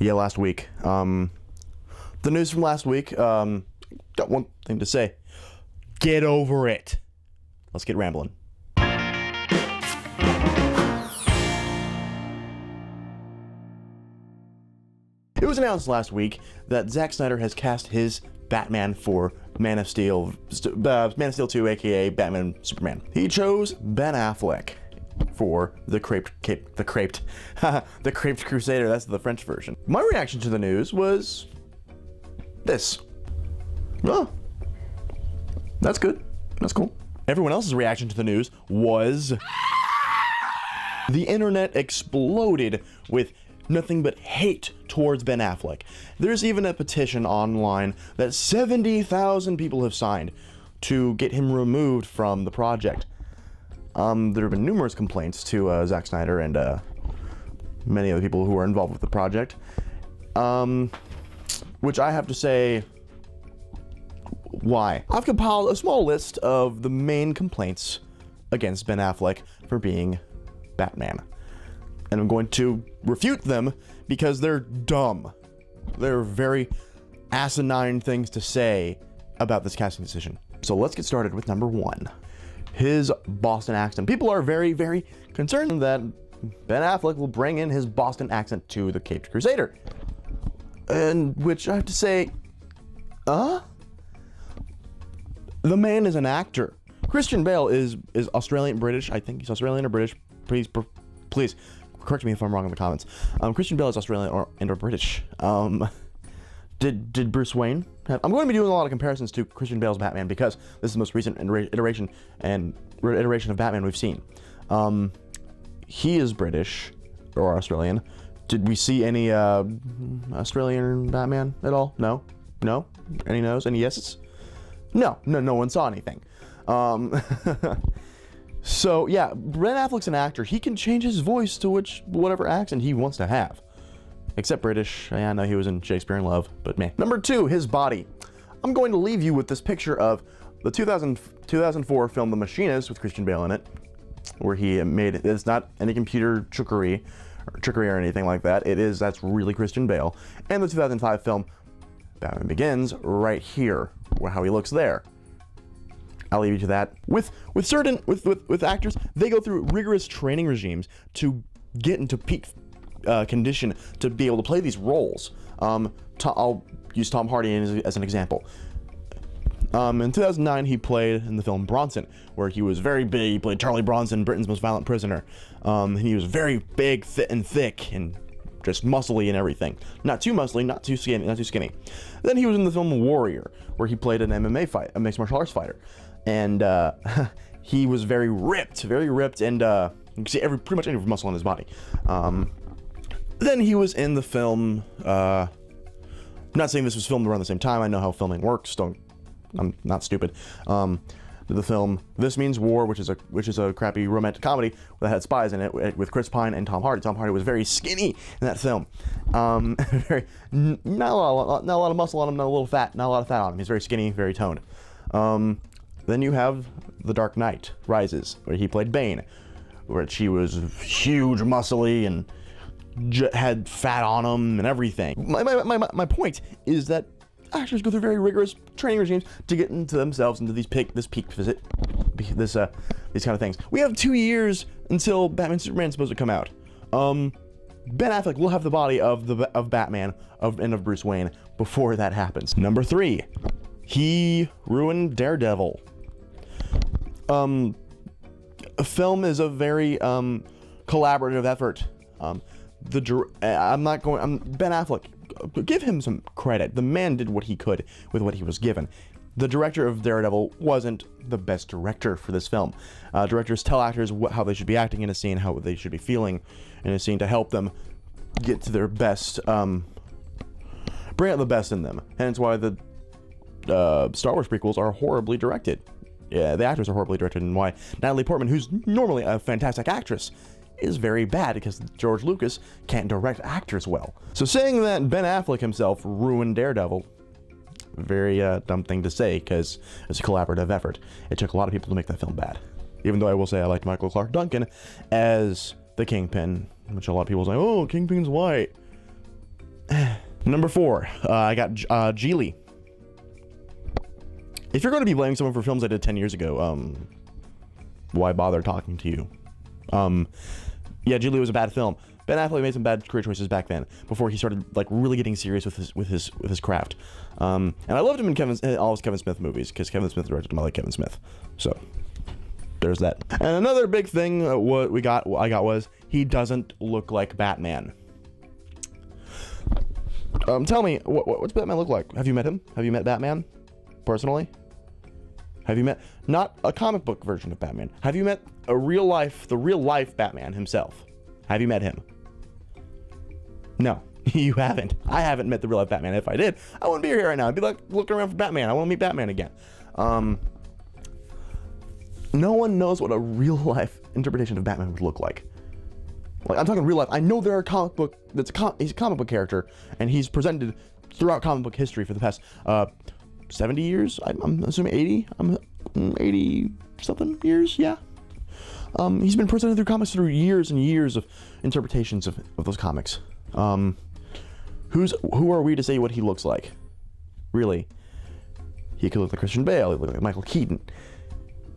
Yeah, last week. The news from last week, got one thing to say. Get over it. Let's get rambling. It was announced last week that Zack Snyder has cast his Batman for Man of Steel 2, aka Batman Superman. He chose Ben Affleck for the Craped Crusader. That's the French version. My reaction to the news was this. Oh, that's good. That's cool. Everyone else's reaction to the news was the internet exploded with nothing but hate towards Ben Affleck. There's even a petition online that 70,000 people have signed to get him removed from the project. There have been numerous complaints to Zack Snyder and many of the people who are involved with the project, which I have to say, why? I've compiled a small list of the main complaints against Ben Affleck for being Batman, and I'm going to refute them because they're dumb. They're very asinine things to say about this casting decision. So let's get started with number one. His Boston accent. People are very, very concerned that Ben Affleck will bring in his Boston accent to the Caped Crusader. And which I have to say, the man is an actor. Christian Bale is Australian, British. I think he's Australian or British. Please correct me if I'm wrong in the comments. Christian Bale is Australian and/or British. Did Bruce Wayne have... I'm going to be doing a lot of comparisons to Christian Bale's Batman because this is the most recent iteration of Batman we've seen. He is British or Australian. Did we see any Australian Batman at all? No? No? Any no's? Any yeses? No one saw anything. So yeah, Ben Affleck's an actor. He can change his voice to whatever accent he wants to have. Except British. Yeah, I know he was in Shakespeare in Love, but meh. Number two, his body. I'm going to leave you with this picture of the 2004 film The Machinist with Christian Bale in it, where he made it. It's not any computer trickery or anything like that. That's really Christian Bale. And the 2005 film Batman Begins, right here, how he looks there. I'll leave you to that. With actors, they go through rigorous training regimes to get into peak condition to be able to play these roles. I'll use Tom Hardy as an example. In 2009, he played in the film Bronson, where he was very big. He played Charlie Bronson, Britain's most violent prisoner. He was very big, and thick, and just muscly and everything. Not too muscly, not too skinny. Then he was in the film Warrior, where he played an MMA fight, a mixed martial arts fighter, and he was very ripped, and you can see pretty much every muscle on his body. Then he was in the film, I'm not saying this was filmed around the same time. I know how filming works. I'm not stupid. The film This Means War, which is a crappy romantic comedy that had spies in it with Chris Pine and Tom Hardy. Tom Hardy was very skinny in that film. Not a lot of muscle on him, not a lot of fat on him. He's very skinny, very toned. Then you have The Dark Knight Rises, where he played Bane, where he was huge, muscly, and had fat on him and everything. My point is that actors go through very rigorous training regimes to get themselves into these kind of things. We have 2 years until Batman Superman is supposed to come out. Ben Affleck will have the body of Batman and of Bruce Wayne before that happens. Number three, he ruined Daredevil. A film is a very collaborative effort. Ben Affleck, give him some credit. The man did what he could with what he was given. The director of Daredevil wasn't the best director for this film. Directors tell actors how they should be acting in a scene, how they should be feeling in a scene to help them get to their best, bring out the best in them. And it's why the Star Wars prequels are horribly directed. Yeah, the actors are horribly directed, and why Natalie Portman, who's normally a fantastic actress, is very bad because George Lucas can't direct actors well. So saying that Ben Affleck himself ruined Daredevil, very dumb thing to say because it's a collaborative effort. It took a lot of people to make that film bad. Even though I will say I liked Michael Clark Duncan as the Kingpin, which a lot of people say, oh, Kingpin's white. Number 4, I got Geely. If you're going to be blaming someone for films I did 10 years ago, why bother talking to you? Yeah, Geely was a bad film. Ben Affleck made some bad career choices back then, before he started like really getting serious with his craft. And I loved him in all his Kevin Smith movies, because Kevin Smith directed him. I like Kevin Smith. So there's that. And another big thing what I got was he doesn't look like Batman. Tell me, what's Batman look like? Have you met him? Have you met Batman personally? Have you met, not a comic book version of Batman, have you met the real life Batman himself? Have you met him? No, you haven't. I haven't met the real life Batman. If I did, I wouldn't be here right now. I'd be like looking around for Batman. I want to meet Batman again. No one knows what a real life interpretation of Batman would look like. Like, I'm talking real life. I know there are comic book, he's a comic book character, and he's presented throughout comic book history for the past 70 years. I'm assuming 80. 80 something years. Yeah. He's been presented through comics through years and years of interpretations of those comics. Who are we to say what he looks like? Really? He could look like Christian Bale. He could look like Michael Keaton.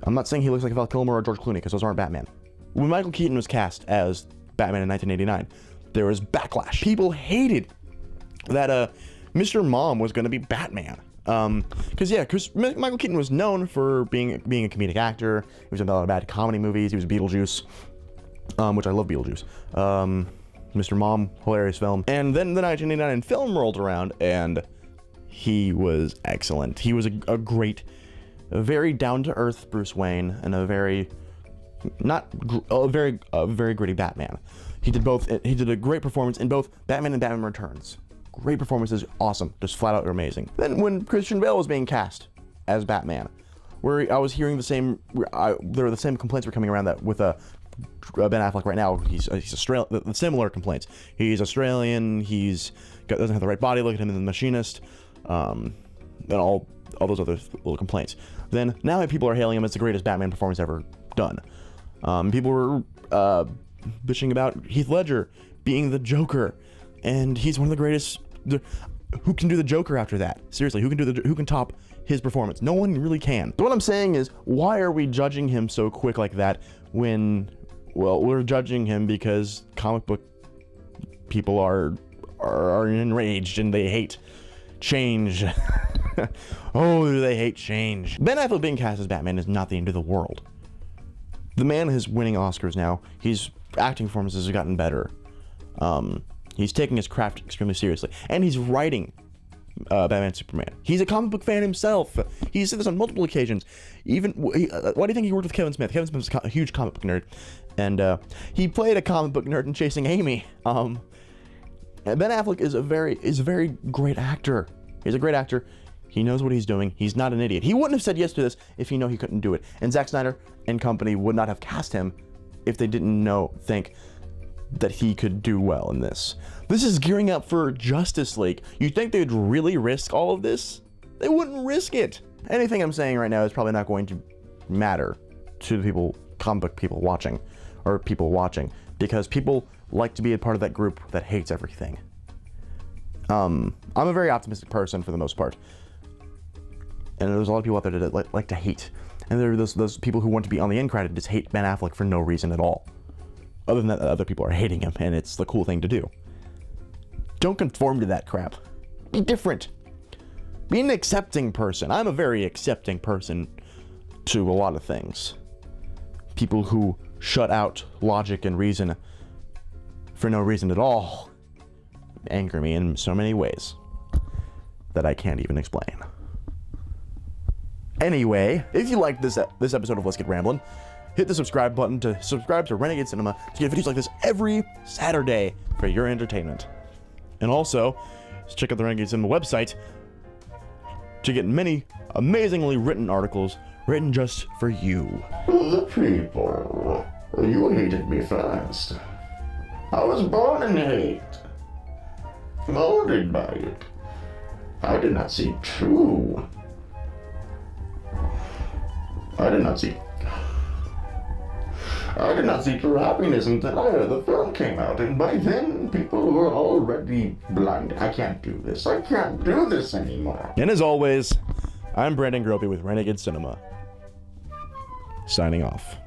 I'm not saying he looks like Val Kilmer or George Clooney, because those aren't Batman. When Michael Keaton was cast as Batman in 1989, there was backlash. People hated that Mr. Mom was going to be Batman. Because Michael Keaton was known for being a comedic actor. He was in a lot of bad comedy movies. He was Beetlejuice, which I love Beetlejuice. Mr. Mom, hilarious film. And then the 1989 film rolled around, and he was excellent. He was a very down-to-earth Bruce Wayne, and a very gritty Batman. He did a great performance in both Batman and Batman Returns. Great performances, awesome, just flat out amazing. Then when Christian Bale was being cast as Batman, where I was hearing there were the same complaints were coming around that with Ben Affleck right now. He's Australian, similar complaints. He's Australian. Doesn't have the right body. Look at him in The Machinist, and all those other little complaints. Then now people are hailing him as the greatest Batman performance ever done. People were bitching about Heath Ledger being the Joker, and he's one of the greatest. Who can do the Joker after that? Seriously, who can top his performance? No one really can. So what I'm saying is, why are we judging him so quick like that when, well, we're judging him because comic book people are enraged and they hate change. Oh, do they hate change. Ben Affleck being cast as Batman is not the end of the world. The man is winning Oscars now. His acting performances have gotten better. He's taking his craft extremely seriously, and he's writing Batman Superman. He's a comic book fan himself. He's said this on multiple occasions. Why do you think he worked with Kevin Smith? Kevin Smith's a huge comic book nerd, and he played a comic book nerd in Chasing Amy. And Ben Affleck is a very great actor. He's a great actor. He knows what he's doing. He's not an idiot. He wouldn't have said yes to this if he knew he couldn't do it. And Zack Snyder and company would not have cast him if they didn't think that he could do well in this. This is gearing up for Justice League. You think they'd really risk all of this? They wouldn't risk it. Anything I'm saying right now is probably not going to matter to the comic book people watching, because people like to be a part of that group that hates everything. I'm a very optimistic person for the most part, and there's a lot of people out there that like to hate, and there are those people who want to be on the end credit and just hate Ben Affleck for no reason at all. Other than that, other people are hating him, and it's the cool thing to do. Don't conform to that crap. Be different. Be an accepting person. I'm a very accepting person to a lot of things. People who shut out logic and reason for no reason at all anger me in so many ways that I can't even explain. Anyway, if you liked this episode of Let's Get Ramblin', hit the subscribe button to subscribe to Renegade Cinema to get videos like this every Saturday for your entertainment. And also, check out the Renegade Cinema website to get many amazingly written articles written just for you. The people, you hated me fast. I was born in hate, molded by it. I did not see true. I did not seek her happiness until the film came out, and by then, people were already blinded. I can't do this. I can't do this anymore. And as always, I'm Brandon Gropey with Renegade Cinema. Signing off.